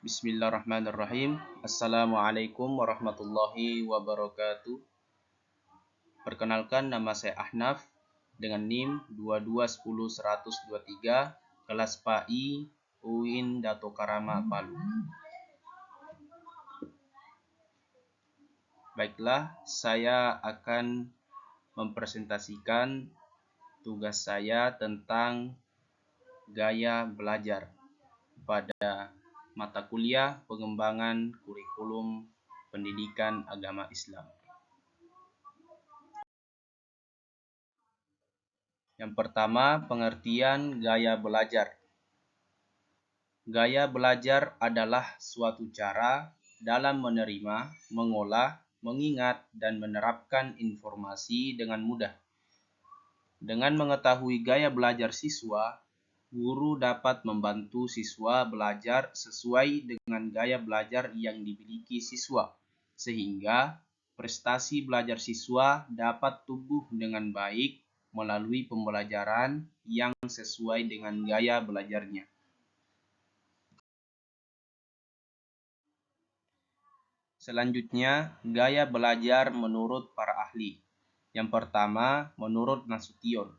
Bismillahirrahmanirrahim. Assalamualaikum warahmatullahi wabarakatuh. Perkenalkan, nama saya Ahnaf dengan NIM 2210123, kelas PAI UIN Dato Karama Palu. Baiklah, saya akan mempresentasikan tugas saya tentang gaya belajar pada mata kuliah pengembangan kurikulum pendidikan agama Islam. Yang pertama, pengertian gaya belajar. Gaya belajar adalah suatu cara dalam menerima, mengolah, mengingat, dan menerapkan informasi dengan mudah. Dengan mengetahui gaya belajar siswa, guru dapat membantu siswa belajar sesuai dengan gaya belajar yang dimiliki siswa, sehingga prestasi belajar siswa dapat tumbuh dengan baik melalui pembelajaran yang sesuai dengan gaya belajarnya. Selanjutnya, gaya belajar menurut para ahli. Yang pertama, menurut Nasution,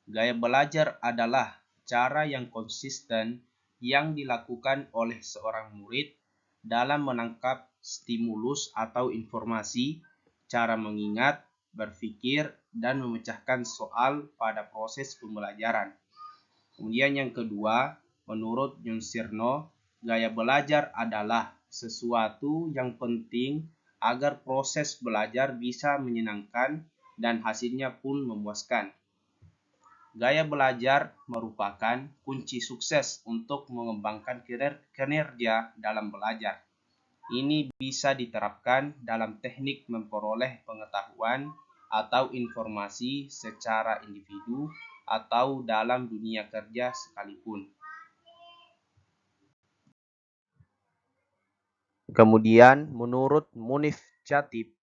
gaya belajar adalah cara yang konsisten yang dilakukan oleh seorang murid dalam menangkap stimulus atau informasi, cara mengingat, berpikir, dan memecahkan soal pada proses pembelajaran. Kemudian yang kedua, menurut Yunsirno, gaya belajar adalah sesuatu yang penting agar proses belajar bisa menyenangkan dan hasilnya pun memuaskan. Gaya belajar merupakan kunci sukses untuk mengembangkan kinerja dalam belajar. Ini bisa diterapkan dalam teknik memperoleh pengetahuan atau informasi secara individu atau dalam dunia kerja sekalipun. Kemudian, menurut Munif Chatib,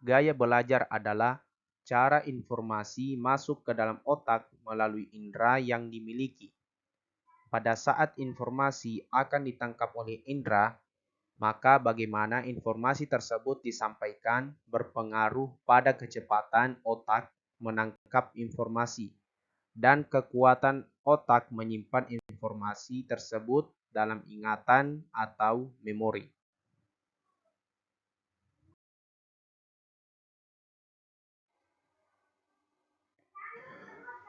gaya belajar adalah cara informasi masuk ke dalam otak melalui indera yang dimiliki. Pada saat informasi akan ditangkap oleh indera, maka bagaimana informasi tersebut disampaikan berpengaruh pada kecepatan otak menangkap informasi dan kekuatan otak menyimpan informasi tersebut dalam ingatan atau memori.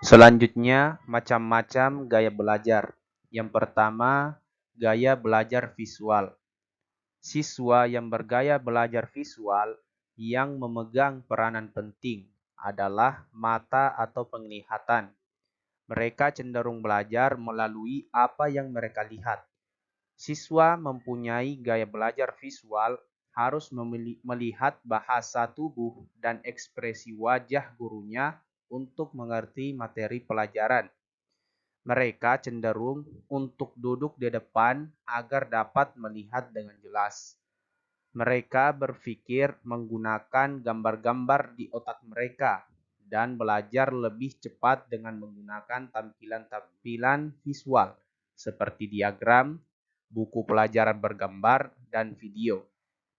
Selanjutnya, macam-macam gaya belajar. Yang pertama, gaya belajar visual. Siswa yang bergaya belajar visual yang memegang peranan penting adalah mata atau penglihatan. Mereka cenderung belajar melalui apa yang mereka lihat. Siswa mempunyai gaya belajar visual harus melihat bahasa tubuh dan ekspresi wajah gurunya untuk mengerti materi pelajaran. Mereka cenderung untuk duduk di depan agar dapat melihat dengan jelas. Mereka berpikir menggunakan gambar-gambar di otak mereka dan belajar lebih cepat dengan menggunakan tampilan-tampilan visual seperti diagram, buku pelajaran bergambar, dan video.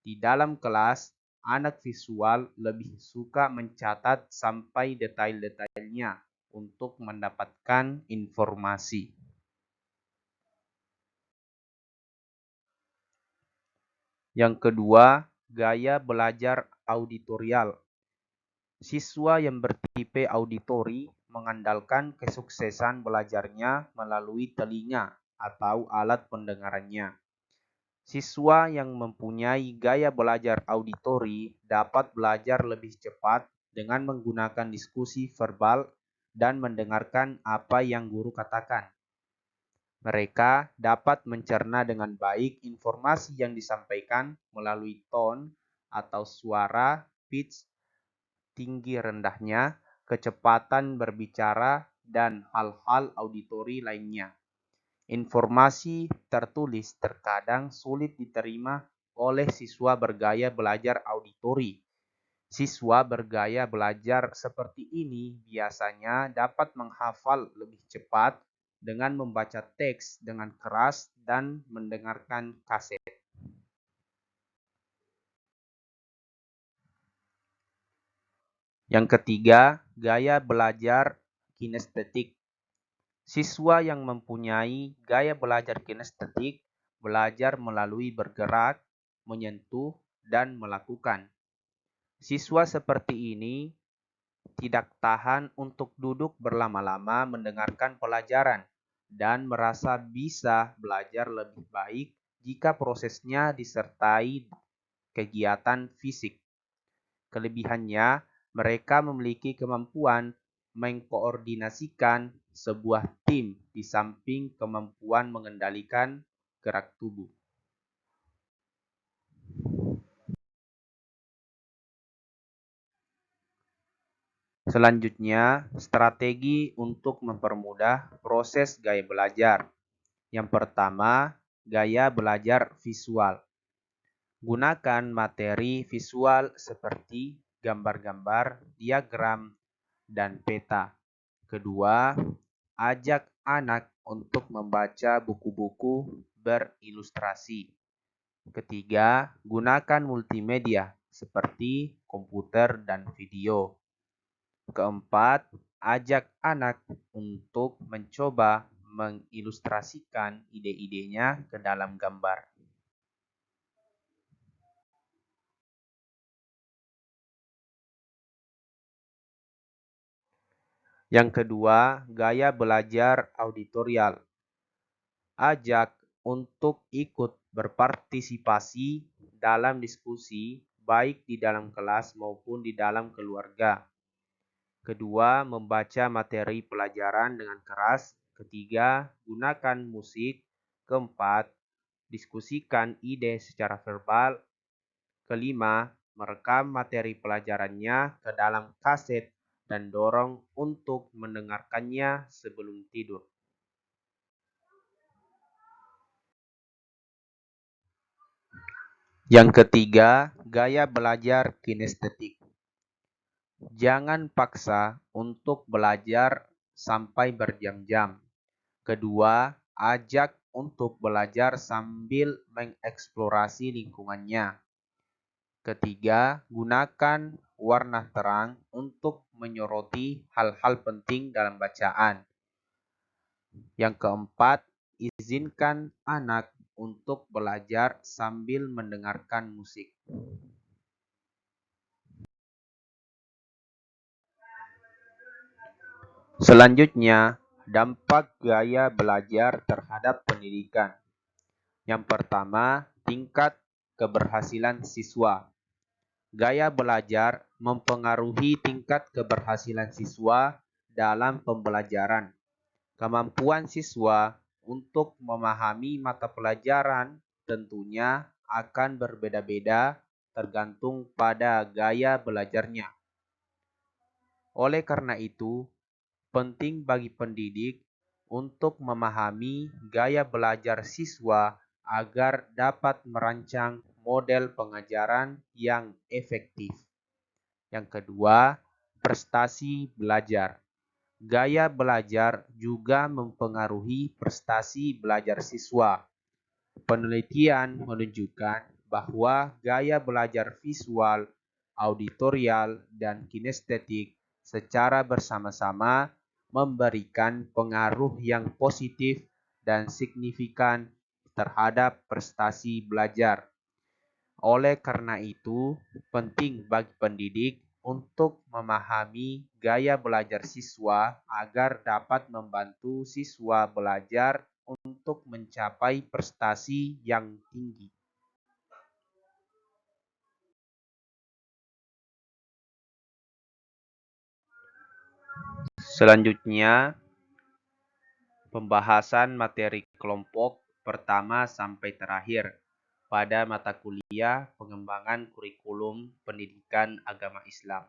Di dalam kelas, anak visual lebih suka mencatat sampai detail-detailnya untuk mendapatkan informasi. Yang kedua, gaya belajar auditorial. Siswa yang bertipe auditori mengandalkan kesuksesan belajarnya melalui telinga atau alat pendengarannya. Siswa yang mempunyai gaya belajar auditori dapat belajar lebih cepat dengan menggunakan diskusi verbal dan mendengarkan apa yang guru katakan. Mereka dapat mencerna dengan baik informasi yang disampaikan melalui tone atau suara, pitch, tinggi rendahnya, kecepatan berbicara, dan hal-hal auditori lainnya. Informasi tertulis terkadang sulit diterima oleh siswa bergaya belajar auditori. Siswa bergaya belajar seperti ini biasanya dapat menghafal lebih cepat dengan membaca teks dengan keras dan mendengarkan kaset. Yang ketiga, gaya belajar kinestetik. Siswa yang mempunyai gaya belajar kinestetik belajar melalui bergerak, menyentuh, dan melakukan. Siswa seperti ini tidak tahan untuk duduk berlama-lama mendengarkan pelajaran dan merasa bisa belajar lebih baik jika prosesnya disertai kegiatan fisik. Kelebihannya, mereka memiliki kemampuan mengkoordinasikan sebuah tim di samping kemampuan mengendalikan gerak tubuh. Selanjutnya, strategi untuk mempermudah proses gaya belajar. Yang pertama, gaya belajar visual. Gunakan materi visual seperti gambar-gambar, diagram, dan peta. Kedua, ajak anak untuk membaca buku-buku berilustrasi. Ketiga, gunakan multimedia seperti komputer dan video. Keempat, ajak anak untuk mencoba mengilustrasikan ide-idenya ke dalam gambar. Yang kedua, gaya belajar auditorial. Ajak untuk ikut berpartisipasi dalam diskusi, baik di dalam kelas maupun di dalam keluarga. Kedua, membaca materi pelajaran dengan keras. Ketiga, gunakan musik. Keempat, diskusikan ide secara verbal. Kelima, merekam materi pelajarannya ke dalam kaset dan dorong untuk mendengarkannya sebelum tidur. Yang ketiga, gaya belajar kinestetik. Jangan paksa untuk belajar sampai berjam-jam. Kedua, ajak untuk belajar sambil mengeksplorasi lingkungannya. Ketiga, gunakan warna terang untuk menyoroti hal-hal penting dalam bacaan. Yang keempat, izinkan anak untuk belajar sambil mendengarkan musik. Selanjutnya, dampak gaya belajar terhadap pendidikan. Yang pertama, tingkat keberhasilan siswa. Gaya belajar mempengaruhi tingkat keberhasilan siswa dalam pembelajaran. Kemampuan siswa untuk memahami mata pelajaran tentunya akan berbeda-beda tergantung pada gaya belajarnya. Oleh karena itu, penting bagi pendidik untuk memahami gaya belajar siswa agar dapat merancang model pengajaran yang efektif. Yang kedua, prestasi belajar. Gaya belajar juga mempengaruhi prestasi belajar siswa. Penelitian menunjukkan bahwa gaya belajar visual, auditorial, dan kinestetik secara bersama-sama memberikan pengaruh yang positif dan signifikan terhadap prestasi belajar. Oleh karena itu, penting bagi pendidik untuk memahami gaya belajar siswa agar dapat membantu siswa belajar untuk mencapai prestasi yang tinggi. Selanjutnya, pembahasan materi kelompok pertama sampai terakhir pada mata kuliah pengembangan kurikulum pendidikan agama Islam.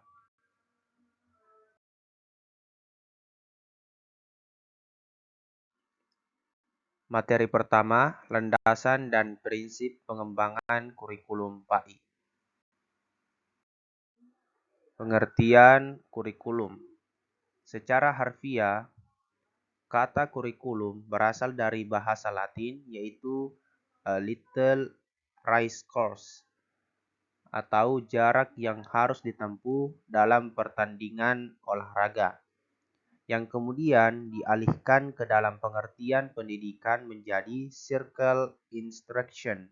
Materi pertama, landasan dan prinsip pengembangan kurikulum PAI. Pengertian kurikulum. Secara harfiah, Kata kurikulum berasal dari bahasa Latin yaitu a little race course atau jarak yang harus ditempuh dalam pertandingan olahraga, yang kemudian dialihkan ke dalam pengertian pendidikan menjadi circle instruction,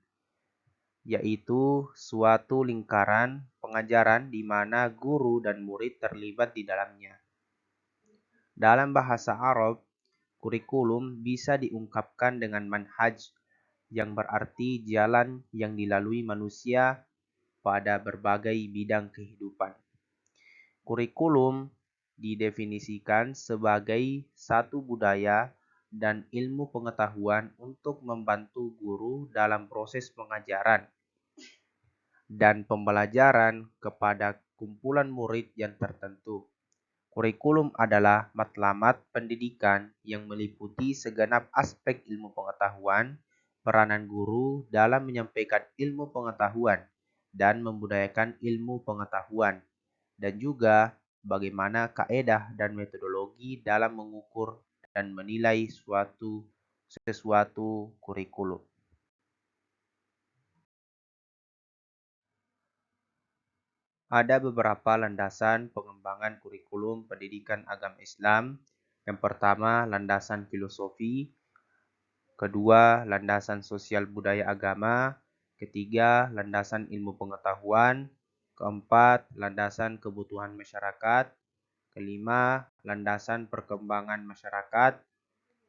yaitu suatu lingkaran pengajaran di mana guru dan murid terlibat di dalamnya. Dalam bahasa Arab, kurikulum bisa diungkapkan dengan manhaj, yang berarti jalan yang dilalui manusia pada berbagai bidang kehidupan. Kurikulum didefinisikan sebagai satu budaya dan ilmu pengetahuan untuk membantu guru dalam proses pengajaran dan pembelajaran kepada kumpulan murid yang tertentu. Kurikulum adalah matlamat pendidikan yang meliputi segenap aspek ilmu pengetahuan, peranan guru dalam menyampaikan ilmu pengetahuan dan membudayakan ilmu pengetahuan, dan juga bagaimana kaedah dan metodologi dalam mengukur dan menilai sesuatu kurikulum. Ada beberapa landasan pengembangan kurikulum pendidikan agama Islam. Yang pertama, landasan filosofi. Kedua, landasan sosial budaya agama. Ketiga, landasan ilmu pengetahuan. Keempat, landasan kebutuhan masyarakat. Kelima, landasan perkembangan masyarakat.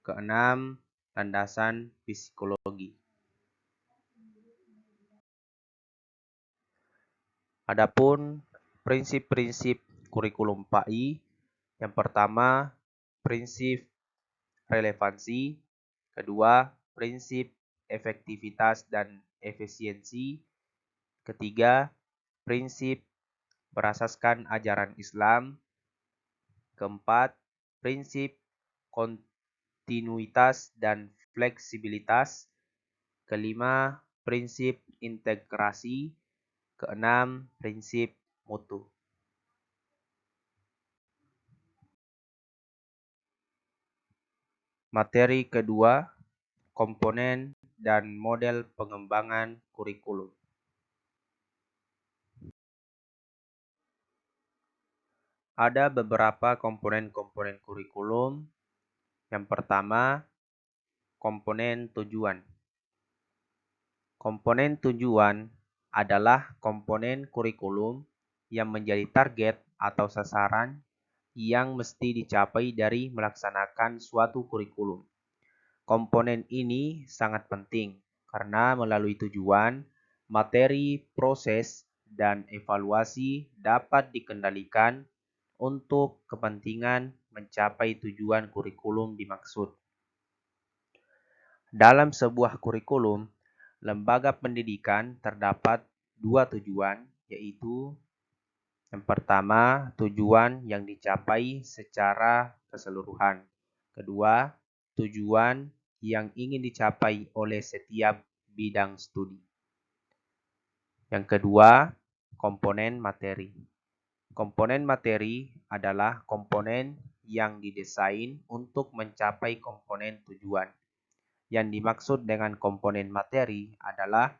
Keenam, landasan psikologi. Adapun prinsip-prinsip kurikulum PAI, yang pertama, prinsip relevansi. Kedua, prinsip efektivitas dan efisiensi. Ketiga, prinsip berasaskan ajaran Islam. Keempat, prinsip kontinuitas dan fleksibilitas. Kelima, prinsip integrasi. Keenam, prinsip mutu. Materi kedua, komponen dan model pengembangan kurikulum. Ada beberapa komponen-komponen kurikulum. Yang pertama, komponen tujuan. Komponen tujuan adalah komponen kurikulum yang menjadi target atau sasaran yang mesti dicapai dari melaksanakan suatu kurikulum. Komponen ini sangat penting karena melalui tujuan, materi, proses, dan evaluasi dapat dikendalikan untuk kepentingan mencapai tujuan kurikulum dimaksud. Dalam sebuah kurikulum, lembaga pendidikan terdapat dua tujuan, yaitu yang pertama, tujuan yang dicapai secara keseluruhan. Kedua, tujuan yang ingin dicapai oleh setiap bidang studi. Yang kedua, komponen materi. Komponen materi adalah komponen yang didesain untuk mencapai komponen tujuan. Yang dimaksud dengan komponen materi adalah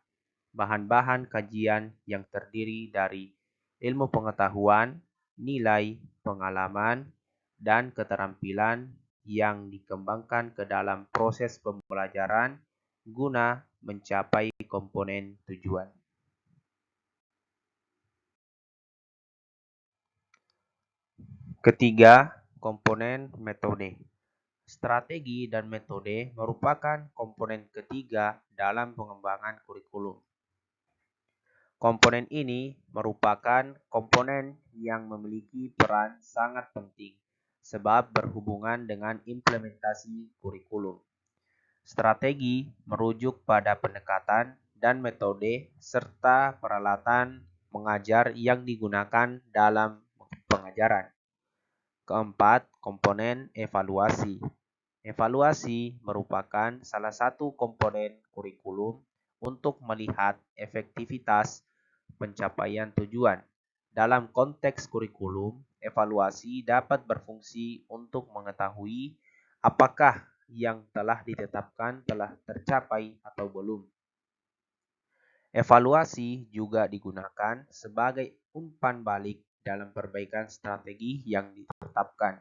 bahan-bahan kajian yang terdiri dari ilmu pengetahuan, nilai, pengalaman, dan keterampilan yang dikembangkan ke dalam proses pembelajaran guna mencapai komponen tujuan. Ketiga, komponen metode. Strategi dan metode merupakan komponen ketiga dalam pengembangan kurikulum. Komponen ini merupakan komponen yang memiliki peran sangat penting sebab berhubungan dengan implementasi kurikulum. Strategi merujuk pada pendekatan dan metode serta peralatan mengajar yang digunakan dalam pengajaran. Keempat, komponen evaluasi. Evaluasi merupakan salah satu komponen kurikulum untuk melihat efektivitas pencapaian tujuan. Dalam konteks kurikulum, evaluasi dapat berfungsi untuk mengetahui apakah yang telah ditetapkan telah tercapai atau belum. Evaluasi juga digunakan sebagai umpan balik dalam perbaikan strategi yang ditetapkan.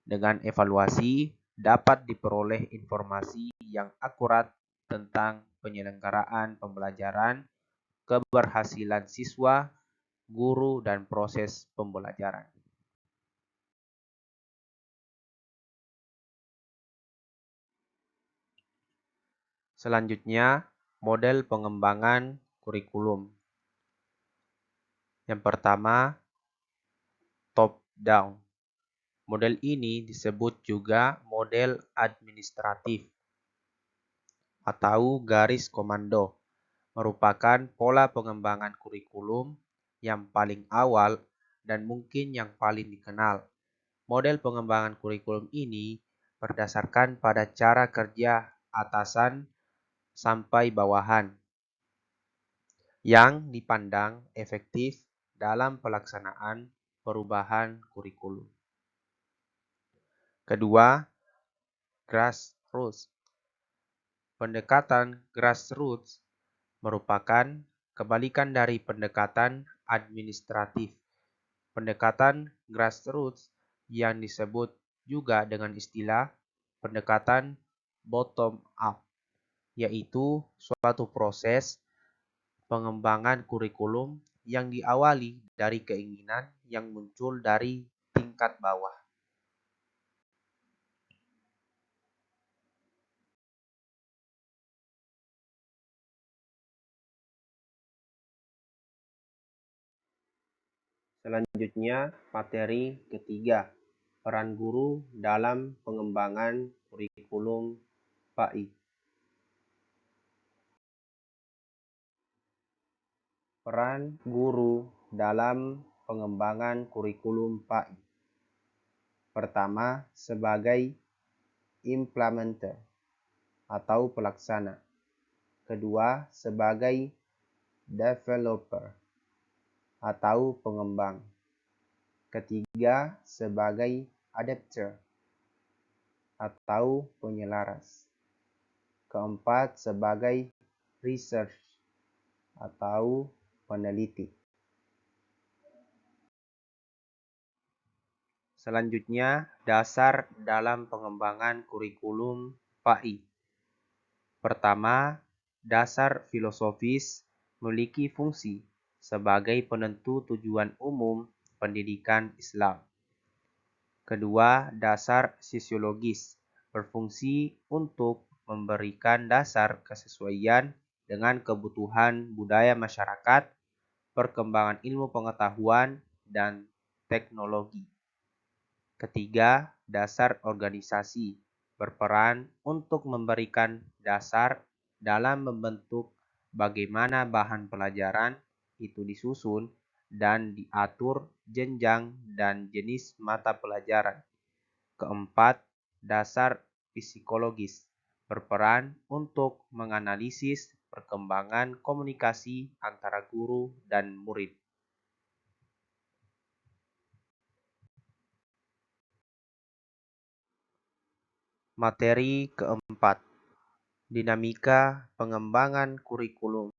Dengan evaluasi dapat diperoleh informasi yang akurat tentang penyelenggaraan pembelajaran, keberhasilan siswa, guru, dan proses pembelajaran. Selanjutnya, model pengembangan kurikulum. Yang pertama, top-down. Model ini disebut juga model administratif atau garis komando, merupakan pola pengembangan kurikulum yang paling awal dan mungkin yang paling dikenal. Model pengembangan kurikulum ini berdasarkan pada cara kerja atasan sampai bawahan yang dipandang efektif dalam pelaksanaan perubahan kurikulum. Kedua, grassroots. Pendekatan grassroots merupakan kebalikan dari pendekatan administratif. Pendekatan grassroots yang disebut juga dengan istilah pendekatan bottom up, yaitu suatu proses pengembangan kurikulum yang diawali dari keinginan yang muncul dari tingkat bawah. Selanjutnya, materi ketiga, peran guru dalam pengembangan kurikulum PAI. Peran guru dalam pengembangan kurikulum PAI. Pertama, sebagai implementer atau pelaksana. Kedua, sebagai developer atau pengembang. Ketiga, sebagai adapter atau penyelaras. Keempat, sebagai research atau peneliti. Selanjutnya, dasar dalam pengembangan kurikulum PAI. Pertama, dasar filosofis memiliki fungsi sebagai penentu tujuan umum pendidikan Islam. Kedua, dasar sosiologis berfungsi untuk memberikan dasar kesesuaian dengan kebutuhan budaya masyarakat, perkembangan ilmu pengetahuan, dan teknologi. Ketiga, dasar organisasi berperan untuk memberikan dasar dalam membentuk bagaimana bahan pelajaran itu disusun dan diatur jenjang dan jenis mata pelajaran. Keempat, dasar psikologis berperan untuk menganalisis perkembangan komunikasi antara guru dan murid. Materi keempat, dinamika pengembangan kurikulum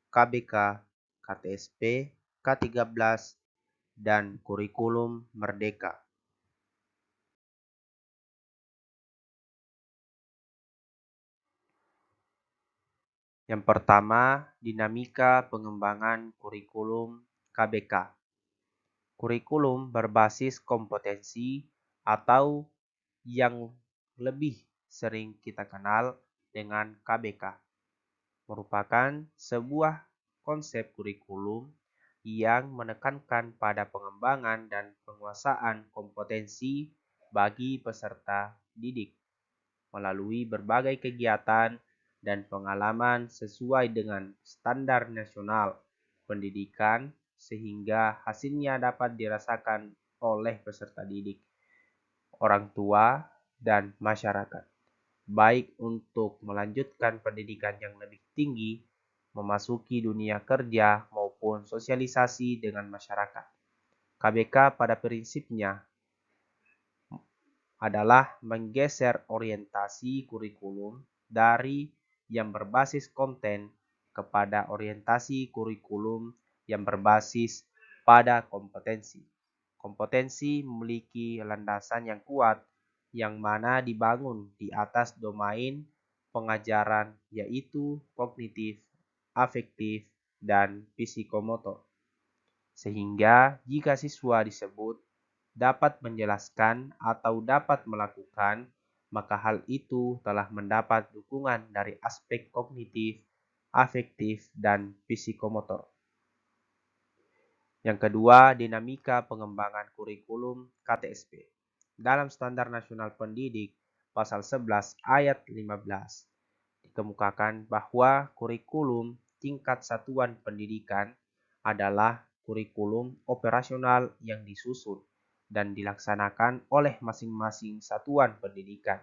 KBK, KTSP, K13, dan kurikulum Merdeka. Yang pertama, dinamika pengembangan kurikulum KBK. Kurikulum berbasis kompetensi atau yang lebih sering kita kenal dengan KBK merupakan sebuah konsep kurikulum yang menekankan pada pengembangan dan penguasaan kompetensi bagi peserta didik melalui berbagai kegiatan dan pengalaman sesuai dengan standar nasional pendidikan sehingga hasilnya dapat dirasakan oleh peserta didik, orang tua, dan masyarakat, baik untuk melanjutkan pendidikan yang lebih tinggi, memasuki dunia kerja, maupun sosialisasi dengan masyarakat. KBK pada prinsipnya adalah menggeser orientasi kurikulum dari yang berbasis konten kepada orientasi kurikulum yang berbasis pada kompetensi. Kompetensi memiliki landasan yang kuat yang mana dibangun di atas domain pengajaran yaitu kognitif, afektif, dan psikomotor. Sehingga jika siswa disebut dapat menjelaskan atau dapat melakukan, maka hal itu telah mendapat dukungan dari aspek kognitif, afektif, dan psikomotor. Yang kedua, dinamika pengembangan kurikulum KTSP. Dalam Standar Nasional Pendidik, pasal 11 ayat 15, dikemukakan bahwa kurikulum tingkat satuan pendidikan adalah kurikulum operasional yang disusun dan dilaksanakan oleh masing-masing satuan pendidikan.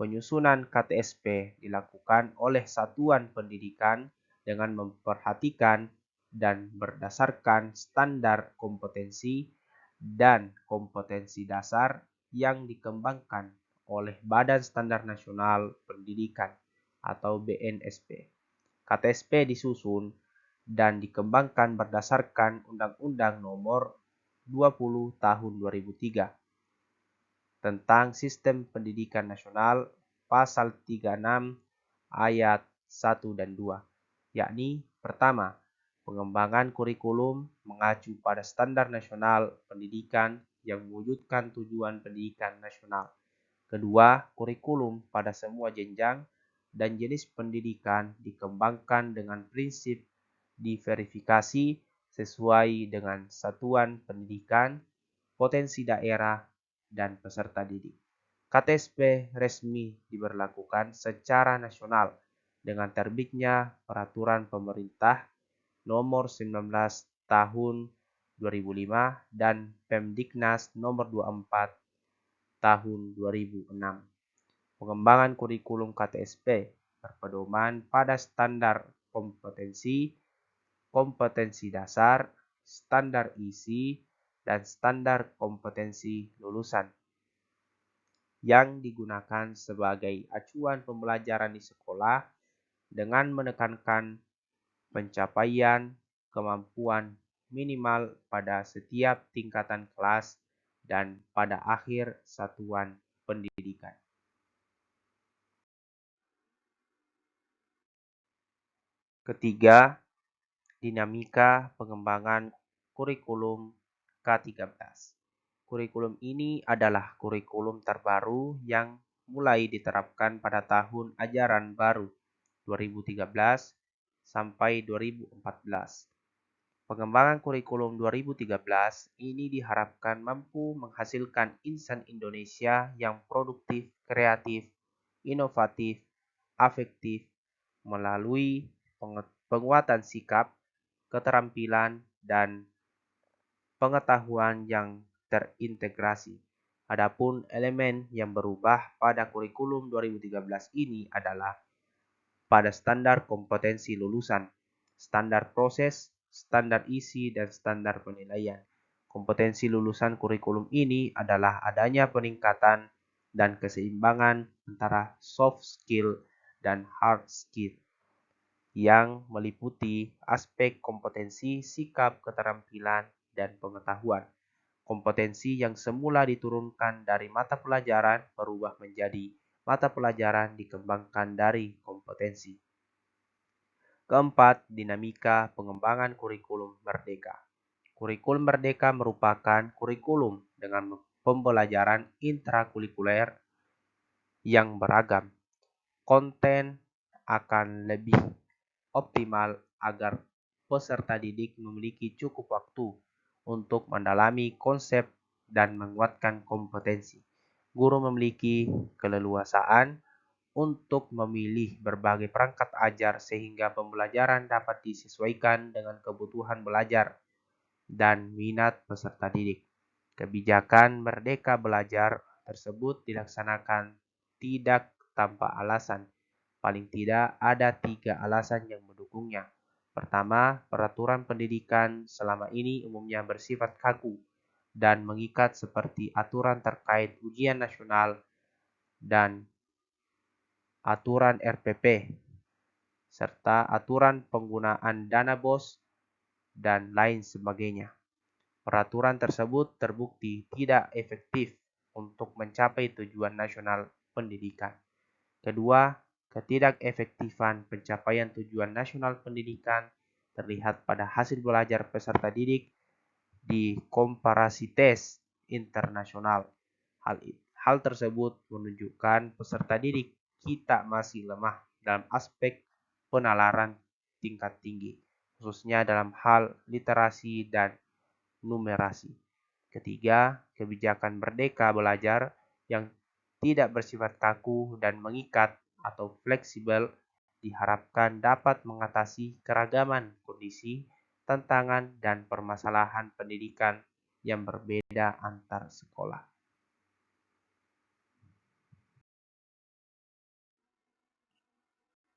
Penyusunan KTSP dilakukan oleh satuan pendidikan dengan memperhatikan dan berdasarkan standar kompetensi dan kompetensi dasar yang dikembangkan oleh Badan Standar Nasional Pendidikan atau BNSP. KTSP disusun dan dikembangkan berdasarkan Undang-Undang Nomor 20 Tahun 2003 tentang Sistem Pendidikan Nasional pasal 36 ayat 1 dan 2, yakni pertama, pengembangan kurikulum mengacu pada standar nasional pendidikan yang mewujudkan tujuan pendidikan nasional. Kedua, kurikulum pada semua jenjang dan jenis pendidikan dikembangkan dengan prinsip diverifikasi sesuai dengan satuan pendidikan, potensi daerah, dan peserta didik. KTSP resmi diberlakukan secara nasional dengan terbitnya Peraturan Pemerintah Nomor 19 Tahun 2005 dan Pemdiknas Nomor 24 Tahun 2006. Pengembangan kurikulum KTSP berpedoman pada standar kompetensi, kompetensi dasar, standar isi, dan standar kompetensi lulusan yang digunakan sebagai acuan pembelajaran di sekolah dengan menekankan pencapaian kemampuan minimal pada setiap tingkatan kelas dan pada akhir satuan pendidikan. Ketiga, dinamika pengembangan kurikulum K13. Kurikulum ini adalah kurikulum terbaru yang mulai diterapkan pada tahun ajaran baru 2013 sampai 2014. Pengembangan kurikulum 2013 ini diharapkan mampu menghasilkan insan Indonesia yang produktif, kreatif, inovatif, afektif, melalui penguatan sikap, keterampilan, dan pengetahuan yang terintegrasi. Adapun elemen yang berubah pada kurikulum 2013 ini adalah pada standar kompetensi lulusan, standar proses, standar isi, dan standar penilaian. Kompetensi lulusan kurikulum ini adalah adanya peningkatan dan keseimbangan antara soft skill dan hard skill yang meliputi aspek kompetensi, sikap, keterampilan, dan pengetahuan. Kompetensi yang semula diturunkan dari mata pelajaran berubah menjadi mata pelajaran dikembangkan dari kompetensi. Keempat, dinamika pengembangan kurikulum merdeka. Kurikulum merdeka merupakan kurikulum dengan pembelajaran intrakurikuler yang beragam. Konten akan lebih optimal agar peserta didik memiliki cukup waktu untuk mendalami konsep dan menguatkan kompetensi. Guru memiliki keleluasaan untuk memilih berbagai perangkat ajar sehingga pembelajaran dapat disesuaikan dengan kebutuhan belajar dan minat peserta didik. Kebijakan Merdeka Belajar tersebut dilaksanakan tidak tanpa alasan. Paling tidak ada 3 alasan yang mendukungnya. Pertama, peraturan pendidikan selama ini umumnya bersifat kaku dan mengikat seperti aturan terkait ujian nasional dan aturan RPP, serta aturan penggunaan dana BOS dan lain sebagainya. Peraturan tersebut terbukti tidak efektif untuk mencapai tujuan nasional pendidikan. Kedua, ketidakefektifan pencapaian tujuan nasional pendidikan terlihat pada hasil belajar peserta didik di komparasi tes internasional. Hal tersebut menunjukkan peserta didik kita masih lemah dalam aspek penalaran tingkat tinggi, khususnya dalam hal literasi dan numerasi. Ketiga, kebijakan merdeka belajar yang tidak bersifat kaku dan mengikat atau fleksibel diharapkan dapat mengatasi keragaman kondisi, tantangan, dan permasalahan pendidikan yang berbeda antar sekolah.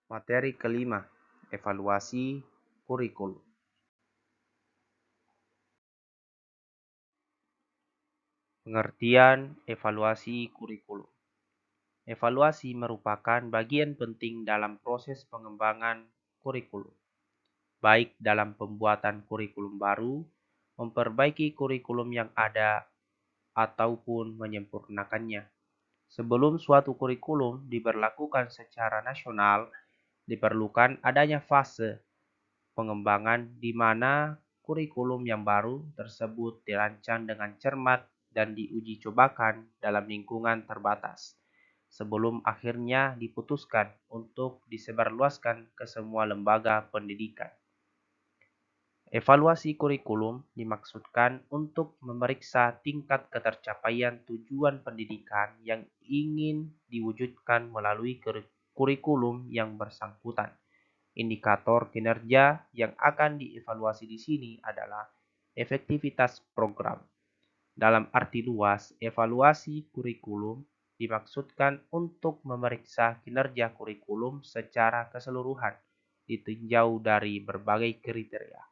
Materi kelima, evaluasi kurikulum. Pengertian evaluasi kurikulum. Evaluasi merupakan bagian penting dalam proses pengembangan kurikulum, baik dalam pembuatan kurikulum baru, memperbaiki kurikulum yang ada, ataupun menyempurnakannya. Sebelum suatu kurikulum diberlakukan secara nasional, diperlukan adanya fase pengembangan di mana kurikulum yang baru tersebut dirancang dengan cermat dan diuji cobakan dalam lingkungan terbatas, sebelum akhirnya diputuskan untuk disebarluaskan ke semua lembaga pendidikan. Evaluasi kurikulum dimaksudkan untuk memeriksa tingkat ketercapaian tujuan pendidikan yang ingin diwujudkan melalui kurikulum yang bersangkutan. Indikator kinerja yang akan dievaluasi di sini adalah efektivitas program. Dalam arti luas, evaluasi kurikulum dimaksudkan untuk memeriksa kinerja kurikulum secara keseluruhan, ditinjau dari berbagai kriteria.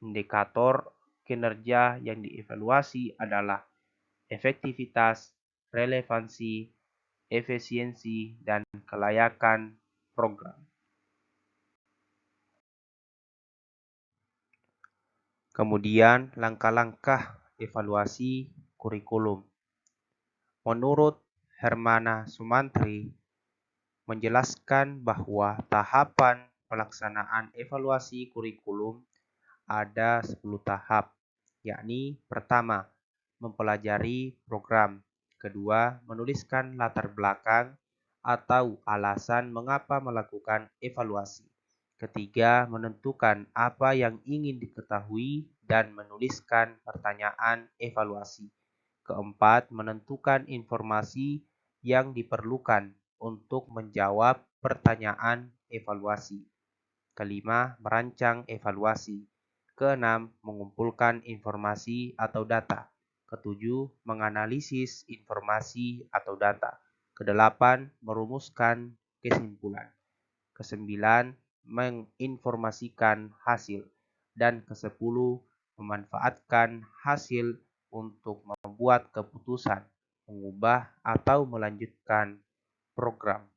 Indikator kinerja yang dievaluasi adalah efektivitas, relevansi, efisiensi, dan kelayakan program. Kemudian, langkah-langkah evaluasi kurikulum. Menurut Hermana Sumantri, menjelaskan bahwa tahapan pelaksanaan evaluasi kurikulum ada 10 tahap, yakni pertama, mempelajari program. Kedua, menuliskan latar belakang atau alasan mengapa melakukan evaluasi. Ketiga, menentukan apa yang ingin diketahui dan menuliskan pertanyaan evaluasi. Keempat, menentukan informasi yang diperlukan untuk menjawab pertanyaan evaluasi. Kelima, merancang evaluasi. Keenam, mengumpulkan informasi atau data. Ketujuh, menganalisis informasi atau data. Kedelapan, merumuskan kesimpulan. Kesembilan, menginformasikan hasil. Dan kesepuluh, memanfaatkan hasil untuk membuat keputusan, mengubah atau melanjutkan program.